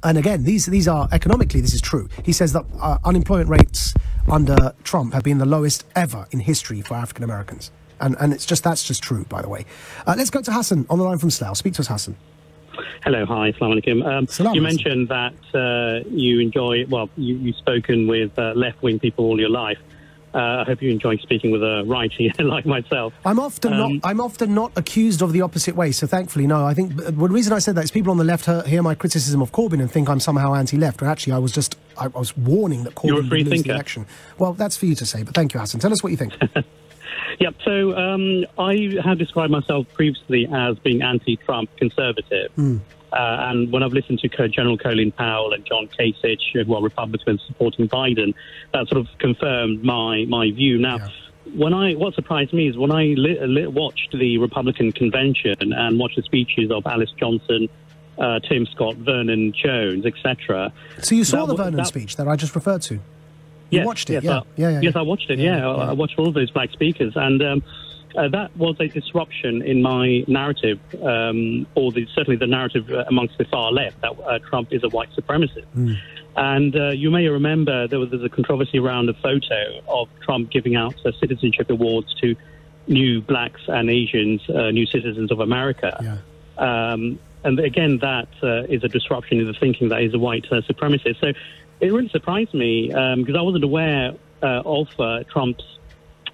And again, these are economically, this is true. He says that unemployment rates under Trump have been the lowest ever in history for African Americans. And that's just true, by the way. Let's go to Hassan on the line from Slough. Speak to us, Hassan. Hello, hi, Assalamu alaikum. You mentioned that you enjoy, you've spoken with left-wing people all your life. I hope you enjoy speaking with a righty like myself. I'm often not accused of the opposite way, so thankfully, no. I think the reason I said that is people on the left hear my criticism of Corbyn and think I'm somehow anti-left, when actually I was warning that Corbyn would lose the election. Well, that's for you to say, but thank you, Hassan. Tell us what you think. Yep, so I have described myself previously as being anti-Trump conservative. And when I've listened to General Colin Powell and John Kaisich, who are Republicans supporting Biden, that sort of confirmed my view. Now, what surprised me is when I watched the Republican convention and watched the speeches of Alice Johnson, Tim Scott, Vernon Jones, etc. So you saw the Vernon speech that I just referred to? You watched it? Yes, I watched it, I watched all of those black speakers. And that was a disruption in my narrative, or certainly the narrative amongst the far left, that Trump is a white supremacist. And you may remember there's a controversy around a photo of Trump giving out citizenship awards to new blacks and Asians, new citizens of America. And again, that is a disruption in the thinking that he's a white supremacist. So it really surprised me because I wasn't aware of Trump's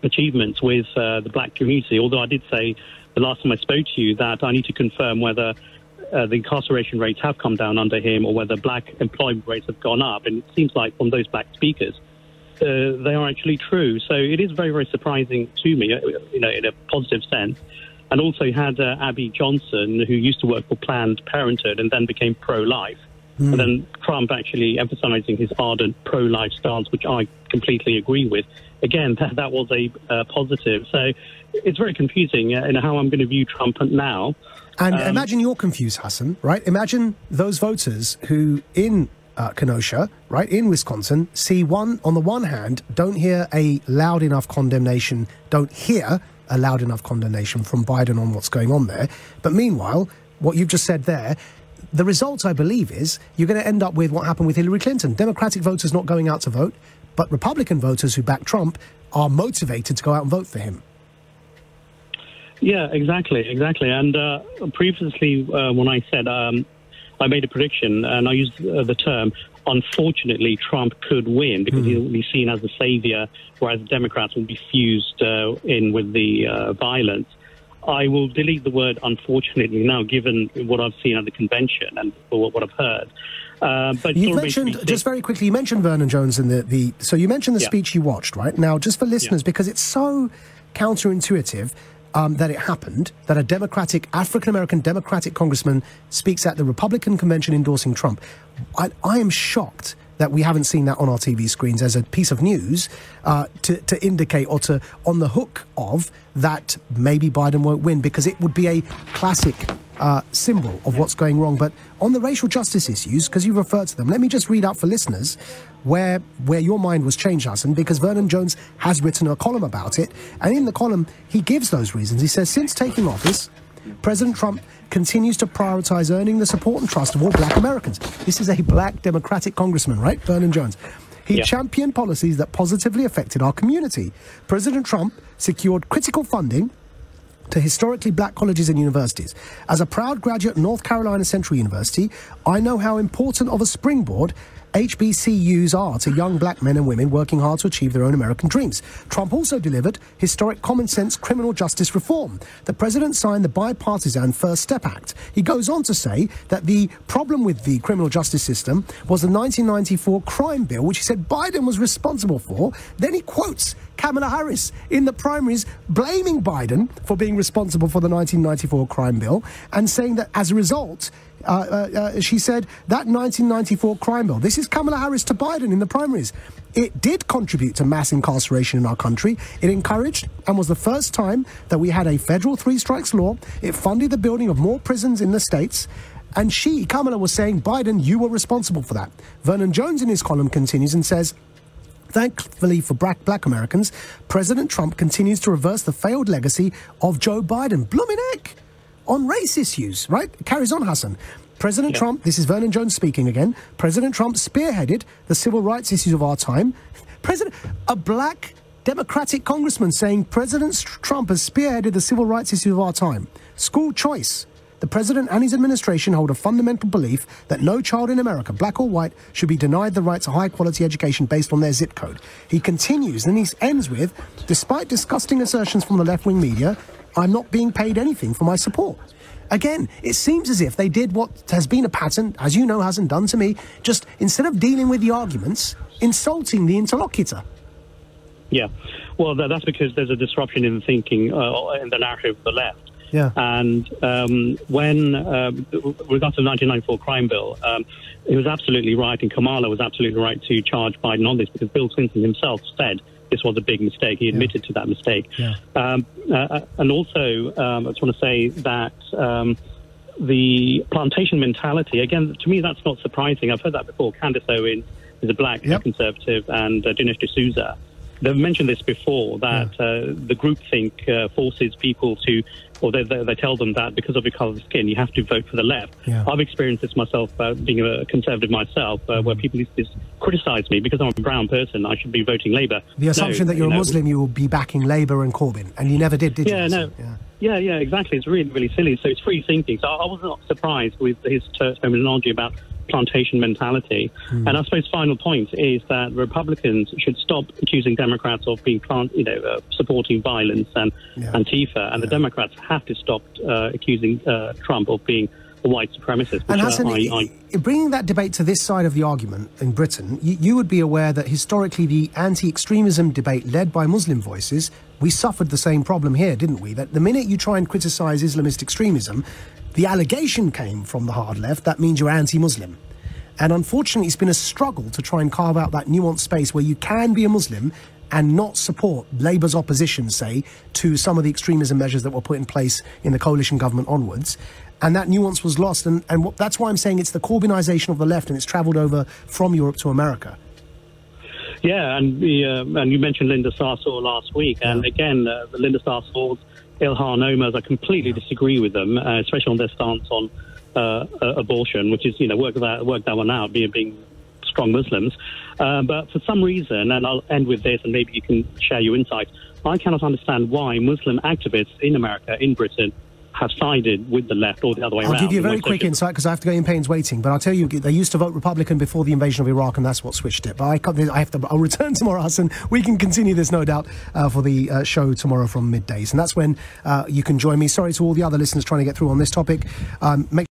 achievements with the black community, although I did say the last time I spoke to you that I need to confirm whether the incarceration rates have come down under him or whether black employment rates have gone up. And it seems like from those black speakers, they are actually true. So it is very, very surprising to me, in a positive sense. And also you had Abby Johnson, who used to work for Planned Parenthood and then became pro-life. And then Trump actually emphasizing his ardent pro-life stance, which I completely agree with. Again, that was a positive. So it's very confusing in how I'm going to view Trump now. And imagine you're confused, Hassan, right? Imagine those voters who in Kenosha, right, in Wisconsin, on the one hand, don't hear a loud enough condemnation from Biden on what's going on there. But meanwhile, what you've just said there, the result, I believe, is you're going to end up with what happened with Hillary Clinton. Democratic voters not going out to vote, but Republican voters who back Trump are motivated to go out and vote for him. Yeah, exactly. And previously, when I said I made a prediction, and I used the term, unfortunately, Trump could win because he'll be seen as the savior, whereas Democrats will be fused in with the violence. I will delete the word unfortunately now, given what I've seen at the convention and what I've heard. But you mentioned, just very quickly, you mentioned Vernon Jones and so you mentioned the speech you watched, right? Now, just for listeners, because it's so counterintuitive that it happened, that a African-American Democratic congressman speaks at the Republican convention endorsing Trump. I am shocked that we haven't seen that on our TV screens as a piece of news to indicate or to on the hook of that maybe Biden won't win, because it would be a classic symbol of what's going wrong. But on the racial justice issues, because you referred to them, let me just read out for listeners where your mind was changed, Hassan, because Vernon Jones has written a column about it. And in the column, he gives those reasons. He says, since taking office, President Trump continues to prioritize earning the support and trust of all black Americans. This is a black Democratic congressman, right? Vernon Jones. He championed policies that positively affected our community. President Trump secured critical funding to historically black colleges and universities. As a proud graduate of North Carolina Central University, I know how important of a springboard HBCUs are to young black men and women working hard to achieve their own American dreams. Trump also delivered historic common sense criminal justice reform. The president signed the bipartisan First Step Act. He goes on to say that the problem with the criminal justice system was the 1994 crime bill, which he said Biden was responsible for. Then he quotes Kamala Harris in the primaries blaming Biden for being responsible for the 1994 crime bill and saying that as a result, she said that 1994 crime bill, this is Kamala Harris to Biden in the primaries, it did contribute to mass incarceration in our country. It encouraged and was the first time that we had a federal three strikes law. It funded the building of more prisons in the states. And Kamala, was saying, Biden, you were responsible for that. Vernon Jones in his column continues and says, thankfully for black Americans, President Trump continues to reverse the failed legacy of Joe Biden. Blooming heck! On race issues, right? Carries on, Hassan. President Trump, this is Vernon Jones speaking again, President Trump spearheaded the civil rights issues of our time. A black Democratic congressman saying President Trump has spearheaded the civil rights issues of our time. School choice. The president and his administration hold a fundamental belief that no child in America, black or white, should be denied the right to high-quality education based on their zip code. He continues, and he ends with, despite disgusting assertions from the left-wing media, I'm not being paid anything for my support. Again, it seems as if they did what has been a pattern, as you know, hasn't done to me, just instead of dealing with the arguments, insulting the interlocutor. Yeah, well, that's because there's a disruption in the thinking, in the narrative of the left. Yeah. And when we got to the 1994 crime bill, it was absolutely right, and Kamala was absolutely right to charge Biden on this, because Bill Clinton himself said this was a big mistake. He admitted to that mistake. Yeah. And also, I just want to say that the plantation mentality, again, to me, that's not surprising. I've heard that before. Candace Owen is a black conservative, and Dinesh D'Souza. They've mentioned this before, that the groupthink forces people to, or they tell them that because of your colour of skin, you have to vote for the left. Yeah. I've experienced this myself, being a conservative myself, where people used to criticise me because I'm a brown person, I should be voting Labour. The assumption that you're a Muslim, you will be backing Labour and Corbyn, and you never did you? Yeah, exactly. It's really, really silly. So it's free thinking. So I was not surprised with his terminology about plantation mentality. And I suppose final point is that Republicans should stop accusing Democrats of being supporting violence and Antifa, and the Democrats have to stop accusing Trump of being a white supremacist. And Hassan, bringing that debate to this side of the argument in Britain, you would be aware that historically the anti-extremism debate led by Muslim voices, we suffered the same problem here, didn't we? That the minute you try and criticise Islamist extremism, the allegation came from the hard left, that means you're anti-Muslim. And unfortunately, it's been a struggle to try and carve out that nuanced space where you can be a Muslim and not support Labour's opposition, say, to some of the extremism measures that were put in place in the coalition government onwards. And that nuance was lost. And that's why I'm saying it's the Corbynisation of the left, and it's travelled over from Europe to America. Yeah, and you mentioned Linda Sarsour last week. And again, Linda Sarsour's Ilhan Omar's, I completely disagree with them, especially on their stance on abortion, which is, work that one out, being strong Muslims. But for some reason, and I'll end with this, and maybe you can share your insights, I cannot understand why Muslim activists in America, in Britain, have sided with the left or the other way around. I'll give you a very quick insight, because I have to go in pains waiting, but I'll tell you, they used to vote Republican before the invasion of Iraq, and that's what switched it. But I'll return tomorrow, Hassan. We can continue this, no doubt, for the show tomorrow from middays. And that's when you can join me. Sorry to all the other listeners trying to get through on this topic. Make